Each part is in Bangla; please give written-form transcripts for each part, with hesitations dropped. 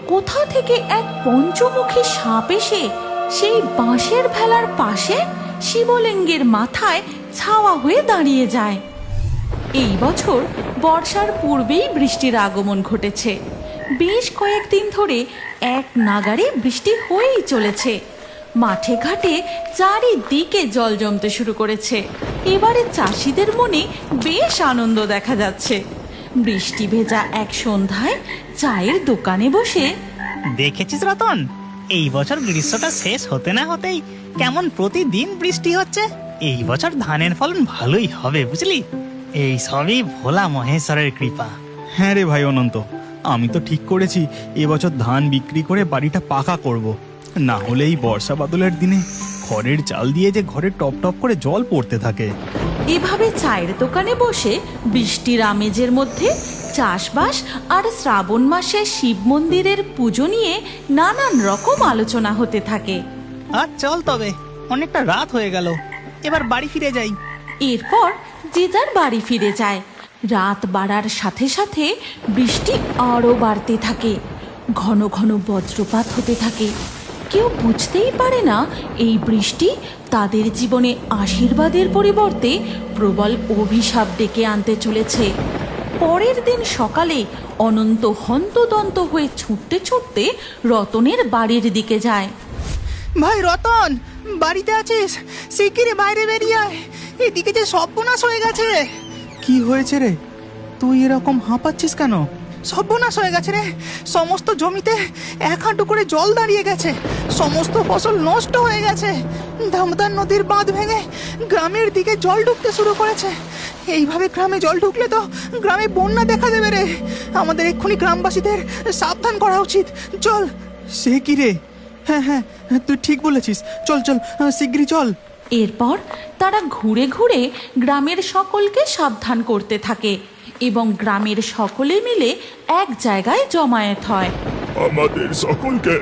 কোথা থেকে এক পঞ্চমুখী সাপ এসে সেই বাঁশের ভেলার পাশে শিবলিঙ্গের মাথায় ছাওয়া হয়ে দাঁড়িয়ে যায়। এই বছর বর্ষার পূর্বেই বৃষ্টির আগমন ঘটেছে। বেশ কয়েকদিন ধরে এক নাগাড়ে বৃষ্টি হয়েই চলেছে। মাঠে ঘাটে চারিদিকে জল জমতে শুরু করেছে। এবারে চাষিদের মনে বেশ আনন্দ দেখা যাচ্ছে। বৃষ্টি ভেজা এক সন্ধ্যায় চায়ের দোকানে বসে, দেখেছিস রতন, এই বছর গ্রীষ্মটা শেষ হতে না হতেই কেমন প্রতিদিন বৃষ্টি হচ্ছে। এই বছর ধানের ফলন ভালোই হবে, বুঝলি? এই সবই ভোলা মহেশ্বরের কৃপা। হ্যাঁ রে ভাই অনন্ত, আমি তো ঠিক করেছি এবছর ধান বিক্রি করে বাড়িটা পাকা করব। না হলে এই বর্ষা বাদলের দিনে খড়ের চাল দিয়ে যে ঘরে টপ টপ করে জল পড়তে থাকে। এভাবে চায়ের দোকানে বসে বৃষ্টির আমেজের মধ্যে চাষবাস আর শ্রাবণ মাসে শিব মন্দিরের পুজো নিয়ে নানান রকম আলোচনা হতে থাকে। আর চল তবে, অনেকটা রাত হয়ে গেল, এবার বাড়ি ফিরে যাই। এরপর যে যার বাড়ি ফিরে যায়। রাত বাড়ার সাথে সাথে বৃষ্টি আরও বাড়তে থাকে। ঘন ঘন বজ্রপাত হতে থাকে। কেউ বুঝতেই পারে না এই বৃষ্টি তাদের জীবনে আশীর্বাদের পরিবর্তে প্রবল অভিশাপ ডেকে আনতে চলেছে। পরের দিন সকালে অনন্ত হন্তদন্ত হয়ে ছুটতে ছুটতে রতনের বাড়ির দিকে যায়। ভাই রতন, বাড়িতে আছিস? শিগগিরই বাইরে বেরিয়ে আয়, এদিকে যে সর্বনাশ হয়ে গেছে। কি হয়েছে রে, তুই এরকম হাঁপাচ্ছিস কেন? সর্বনাশ হয়ে গেছে রে, সমস্ত জমিতে 1 হাঁটু করে জল দাঁড়িয়ে গেছে, সমস্ত ফসল নষ্ট হয়ে গেছে। দামোদর নদীর বাঁধ ভেঙে গ্রামের দিকে জল ঢুকতে শুরু করেছে। এইভাবে গ্রামে জল ঢুকলে তো গ্রামে বন্যা দেখা দেবে রে। আমাদের এক্ষুনি গ্রামবাসীদের সাবধান করা উচিত। চল। সে কি রে? হ্যাঁ হ্যাঁ, তুই ঠিক বলেছিস, চল চল, শিগগিরই চল। এরপর তারা ঘুরে ঘুরে গ্রামের সকলকে সাবধান করতে থাকে এবং গ্রামের সকলে মিলে এক জায়গায় জমায়েত হয়। আমাদের সকলকে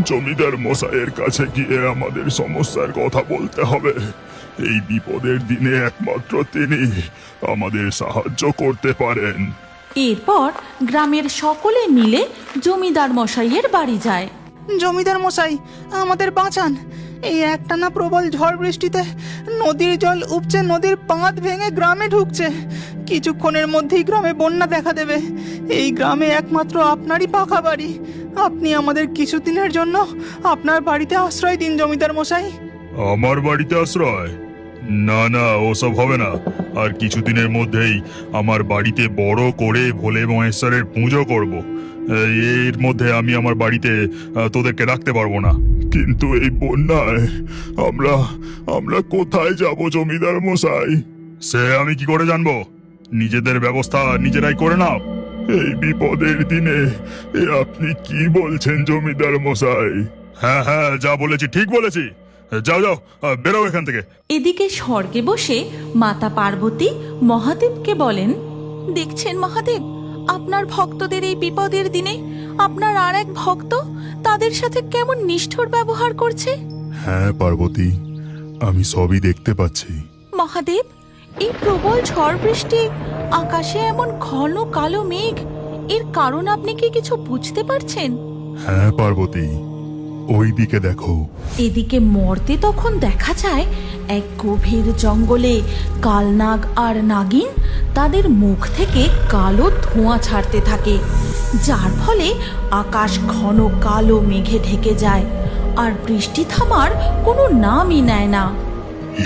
জমিদার মশাইয়ের কাছে গিয়ে আমাদের সমস্যার কথা বলতে হবে। এই বিপদের দিনে একমাত্র তিনি আমাদের সাহায্য করতে পারেন। এরপর গ্রামের সকলে মিলে জমিদার মশাইয়ের বাড়ি যায়। জমিদার মশাই, আমাদের বাঁচান। এই একটানা প্রবল ঝড় বৃষ্টিতে নদীর জল উপচে নদীর বাঁধ ভেঙে গ্রামে ঢুকছে। কিছুক্ষণের মধ্যেই গ্রামে বন্যা দেখা দেবে। এই গ্রামে একমাত্র আপনারই পাকা বাড়ি। আপনি আমাদের কিছুদিনের জন্য আপনার বাড়িতে আশ্রয় দিন জমিদার মশাই। আমার বাড়িতে আশ্রয়? না না, ওসব হবে না। আর কিছুদিনের মধ্যেই আমার বাড়িতে বড় করে ভোলে মহেশ্বরের পুজো করব। এর মধ্যে আমি আমার বাড়িতে তোদেরকে রাখতে পারবো না। কিন্তু এই বন্যায় আমরা কোথায় যাব জমিদার মশাই? সে আমি কি করে জানবো? নিজেদের ব্যবস্থা নিজেরাই করে নাও। এই বিপদের দিনে আপনি কি বলছেন জমিদার মশাই? হ্যাঁ হ্যাঁ, যা বলেছি ঠিক বলেছি। যাও যাও, বেরো এখান থেকে। এদিকে স্বর্গে বসে মাতা পার্বতী মহাদেবকে বলেন, দেখছেন মহাদেব, আপনার ভক্তদের এই বিপদের দিনে আপনার আর এক ভক্ত তাদের সাথে কেমন নিষ্ঠুর ব্যবহার করছে। হ্যাঁ পার্বতী, আমি সবই দেখতে পাচ্ছি। মহাদেব, এই প্রবল ঝড় বৃষ্টি, আকাশে এমন ঘন কালো মেঘ, এর কারণ আপনি কি কিছু বুঝতে পারছেন? হ্যাঁ পার্বতী, ওই দিকে দেখো। এদিকে মর্তে তখন দেখা যায় এক গভীর জঙ্গলে কালনাগ আর নাগিন তাদের মুখ থেকে কালো ধোঁয়া ছাড়তে থাকে, যার ফলে আকাশ ঘন কালো মেঘে ঢেকে যায় আর বৃষ্টি থামার কোনো নামই নেয় না।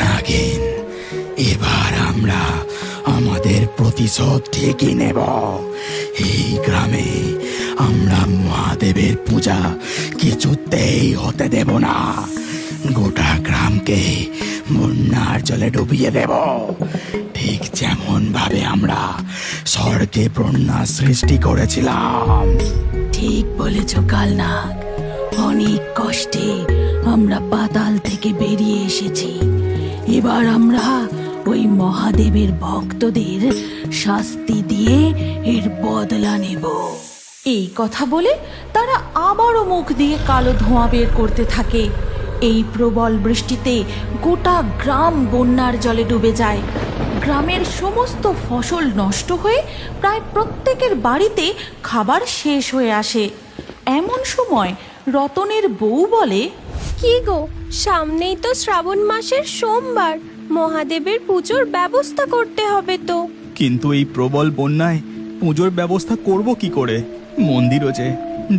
নাগিন, এবার আমরা আমাদের প্রতিশোধ ঠিকই নেব। এই গ্রামে আমরা মহাদেবের পূজা কিছুতেই হতে দেব না। গোটা গ্রামকে বন্যার জলে ডুবিয়ে দেব, ঠিক যেমন ভাবে আমরা স্বর্গে বন্যা সৃষ্টি করেছিলাম। ঠিক বলেছ কালনাগ, অনেক কষ্টে আমরা পাতাল থেকে বেরিয়ে এসেছি। এবার আমরা ওই মহাদেবের ভক্তদের শাস্তি দিয়ে এর বদলা নেব। এই কথা বলে তারা আবারও মুখ দিয়ে কালো ধোঁয়া বের করতে থাকে। এই প্রবল বৃষ্টিতে গোটা গ্রাম বন্যার জলে ডুবে যায়। গ্রামের সমস্ত ফসল নষ্ট হয়ে প্রায় প্রত্যেকের বাড়িতে খাবার শেষ হয়ে আসে। এমন সময় রতনের বউ বলে, কি গো, সামনেই তো শ্রাবণ মাসের সোমবার, মহাদেবের পুজোর ব্যবস্থা করতে হবে তো। কিন্তু এই প্রবল বন্যায় পুজোর ব্যবস্থা করব কি করে? মন্দিরও যে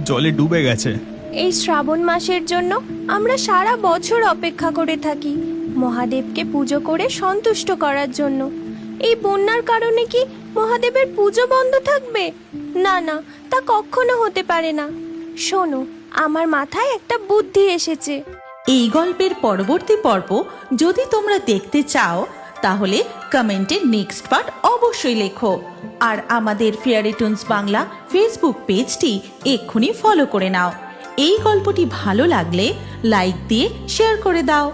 জলে ডুবে গেছে। এই শ্রাবণ মাসের জন্য আমরা সারা বছর অপেক্ষা করে থাকি, মহাদেবকে পুজো করে সন্তুষ্ট করার জন্য। এই বন্যার কারণে কি মহাদেবের পুজো বন্ধ থাকবে? না না, তা কখনো হতে পারে না। শোনো, আমার মাথায় একটা বুদ্ধি এসেছে। এই গল্পের পরবর্তী পর্ব যদি তোমরা দেখতে চাও তাহলে কমেন্টে নেক্সট পার্ট অবশ্যই লেখো। আর আমাদের ফেয়ারি টুনস বাংলা ফেসবুক পেজটি এক্ষুনি ফলো করে নাও। এই গল্পটি ভালো লাগলে লাইক দিয়ে শেয়ার করে দাও।